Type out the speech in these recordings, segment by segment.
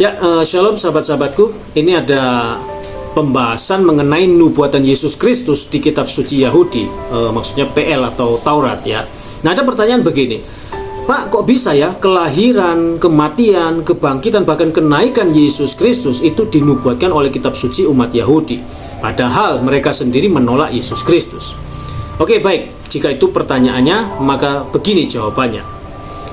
Ya, shalom sahabat-sahabatku. Ini ada pembahasan mengenai nubuatan Yesus Kristus di kitab suci Yahudi, maksudnya PL atau Taurat ya. Nah, ada pertanyaan begini, Pak, kok bisa ya kelahiran, kematian, kebangkitan, bahkan kenaikan Yesus Kristus itu dinubuatkan oleh kitab suci umat Yahudi, padahal mereka sendiri menolak Yesus Kristus? Oke, baik, jika itu pertanyaannya, maka begini jawabannya.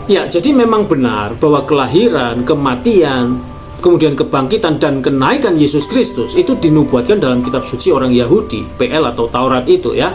Ya, jadi memang benar bahwa kelahiran, kematian, kemudian kebangkitan dan kenaikan Yesus Kristus itu dinubuatkan dalam kitab suci orang Yahudi, PL atau Taurat itu ya.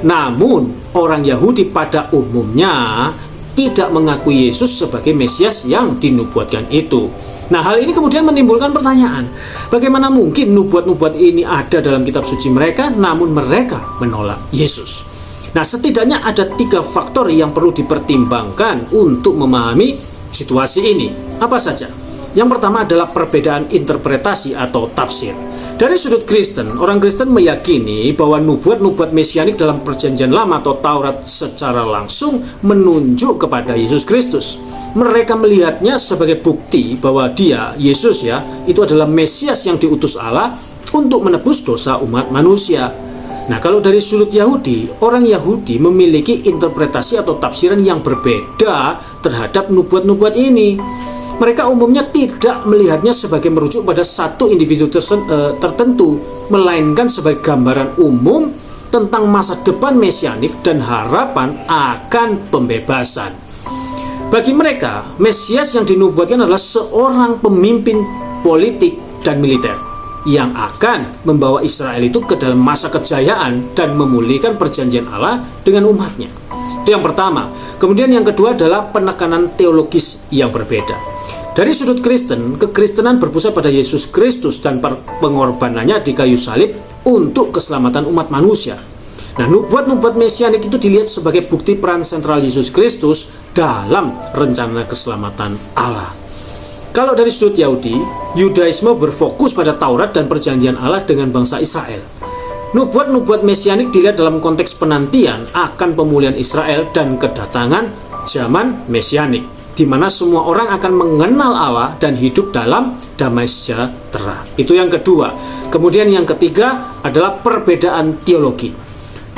Namun orang Yahudi pada umumnya tidak mengakui Yesus sebagai Mesias yang dinubuatkan itu. Nah, hal ini kemudian menimbulkan pertanyaan, bagaimana mungkin nubuat-nubuat ini ada dalam kitab suci mereka, namun mereka menolak Yesus? Nah, setidaknya ada 3 faktor yang perlu dipertimbangkan untuk memahami situasi ini. Apa saja? Yang pertama adalah perbedaan interpretasi atau tafsir. Dari sudut Kristen, orang Kristen meyakini bahwa nubuat-nubuat mesianik dalam Perjanjian Lama atau Taurat secara langsung menunjuk kepada Yesus Kristus. Mereka melihatnya sebagai bukti bahwa dia, Yesus ya, itu adalah Mesias yang diutus Allah untuk menebus dosa umat manusia. Nah, kalau dari sudut Yahudi, orang Yahudi memiliki interpretasi atau tafsiran yang berbeda terhadap nubuat-nubuat ini. Mereka umumnya tidak melihatnya sebagai merujuk pada satu individu tertentu, melainkan sebagai gambaran umum tentang masa depan mesianik dan harapan akan pembebasan. Bagi mereka, Mesias yang dinubuatkan adalah seorang pemimpin politik dan militer yang akan membawa Israel itu ke dalam masa kejayaan dan memulihkan perjanjian Allah dengan umatnya. Itu yang pertama. Kemudian yang kedua adalah penekanan teologis yang berbeda. Dari sudut Kristen, kekristenan berpusat pada Yesus Kristus dan pengorbanannya di kayu salib untuk keselamatan umat manusia. Nah, nubuat-nubuat mesianik itu dilihat sebagai bukti peran sentral Yesus Kristus dalam rencana keselamatan Allah. Kalau dari sudut Yahudi, Yudaisme berfokus pada Taurat dan perjanjian Allah dengan bangsa Israel. Nubuat-nubuat mesianik dilihat dalam konteks penantian akan pemulihan Israel dan kedatangan zaman mesianik, di mana semua orang akan mengenal Allah dan hidup dalam damai sejahtera. Itu yang kedua. Kemudian yang ketiga adalah perbedaan teologi.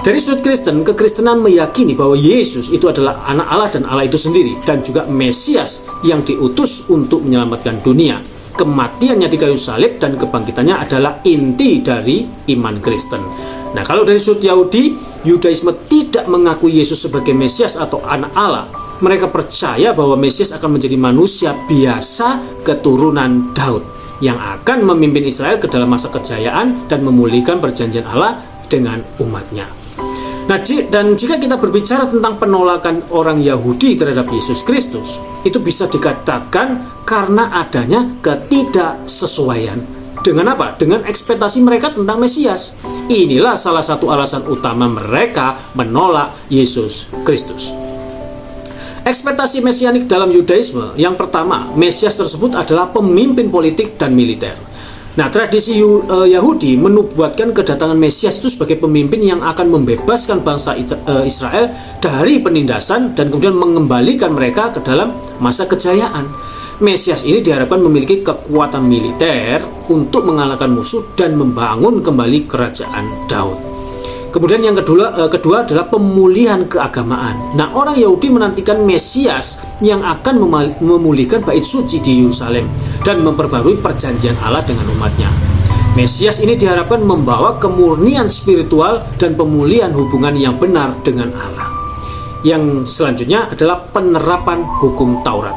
Dari sudut Kristen, kekristenan meyakini bahwa Yesus itu adalah anak Allah dan Allah itu sendiri, dan juga Mesias yang diutus untuk menyelamatkan dunia. Kematiannya di kayu salib dan kebangkitannya adalah inti dari iman Kristen. Nah, kalau dari sudut Yahudi, Yudaisme tidak mengakui Yesus sebagai Mesias atau anak Allah. Mereka percaya bahwa Mesias akan menjadi manusia biasa keturunan Daud yang akan memimpin Israel ke dalam masa kejayaan dan memulihkan perjanjian Allah dengan umatnya. Nah, dan jika kita berbicara tentang penolakan orang Yahudi terhadap Yesus Kristus, itu bisa dikatakan karena adanya ketidaksesuaian. Dengan apa? Dengan ekspektasi mereka tentang Mesias. Inilah salah satu alasan utama mereka menolak Yesus Kristus. Ekspektasi mesianik dalam Yudaisme, yang pertama, Mesias tersebut adalah pemimpin politik dan militer. Nah, tradisi Yahudi menubuatkan kedatangan Mesias itu sebagai pemimpin yang akan membebaskan bangsa Israel dari penindasan dan kemudian mengembalikan mereka ke dalam masa kejayaan. Mesias ini diharapkan memiliki kekuatan militer untuk mengalahkan musuh dan membangun kembali kerajaan Daud. Kemudian yang kedua adalah pemulihan keagamaan. Nah, orang Yahudi menantikan Mesias yang akan memulihkan bait suci di Yerusalem dan memperbarui perjanjian Allah dengan umatnya. Mesias ini diharapkan membawa kemurnian spiritual dan pemulihan hubungan yang benar dengan Allah. Yang selanjutnya adalah penerapan hukum Taurat.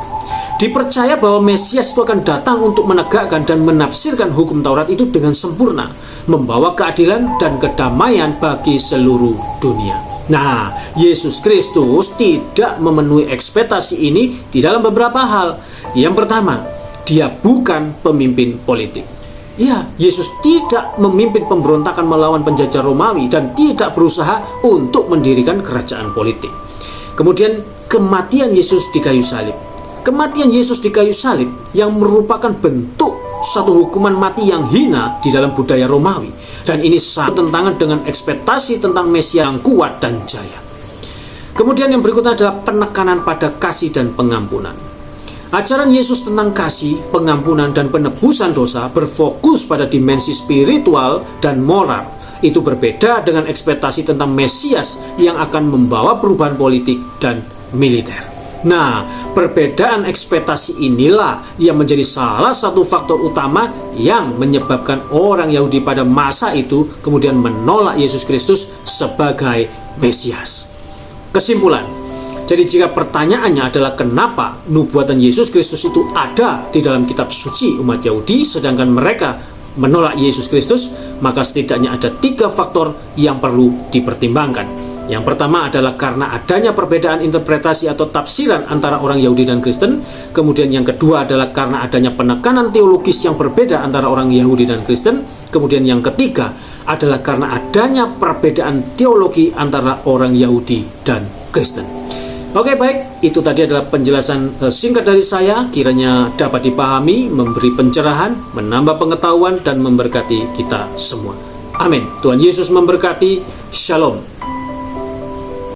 Dipercaya bahwa Mesias itu akan datang untuk menegakkan dan menafsirkan hukum Taurat itu dengan sempurna, membawa keadilan dan kedamaian bagi seluruh dunia. Nah, Yesus Kristus tidak memenuhi ekspektasi ini di dalam beberapa hal. Yang pertama, dia bukan pemimpin politik. Ya, Yesus tidak memimpin pemberontakan melawan penjajah Romawi dan tidak berusaha untuk mendirikan kerajaan politik. Kemudian, kematian Yesus di kayu salib. Kematian Yesus di kayu salib yang merupakan bentuk satu hukuman mati yang hina di dalam budaya Romawi, dan ini sangat bertentangan dengan ekspektasi tentang Mesias yang kuat dan jaya. Kemudian yang berikutnya adalah penekanan pada kasih dan pengampunan. Ajaran Yesus tentang kasih, pengampunan, dan penebusan dosa berfokus pada dimensi spiritual dan moral. Itu berbeda dengan ekspektasi tentang Mesias yang akan membawa perubahan politik dan militer. Nah, perbedaan ekspektasi inilah yang menjadi salah satu faktor utama yang menyebabkan orang Yahudi pada masa itu kemudian menolak Yesus Kristus sebagai Mesias. Kesimpulan, jadi jika pertanyaannya adalah kenapa nubuatan Yesus Kristus itu ada di dalam kitab suci umat Yahudi sedangkan mereka menolak Yesus Kristus, maka setidaknya ada 3 faktor yang perlu dipertimbangkan. Yang pertama adalah karena adanya perbedaan interpretasi atau tafsiran antara orang Yahudi dan Kristen. Kemudian yang kedua adalah karena adanya penekanan teologis yang berbeda antara orang Yahudi dan Kristen. Kemudian yang ketiga adalah karena adanya perbedaan teologi antara orang Yahudi dan Kristen. Oke, baik, itu tadi adalah penjelasan singkat dari saya, kiranya dapat dipahami, memberi pencerahan, menambah pengetahuan, dan memberkati kita semua. Amin. Tuhan Yesus memberkati. Shalom.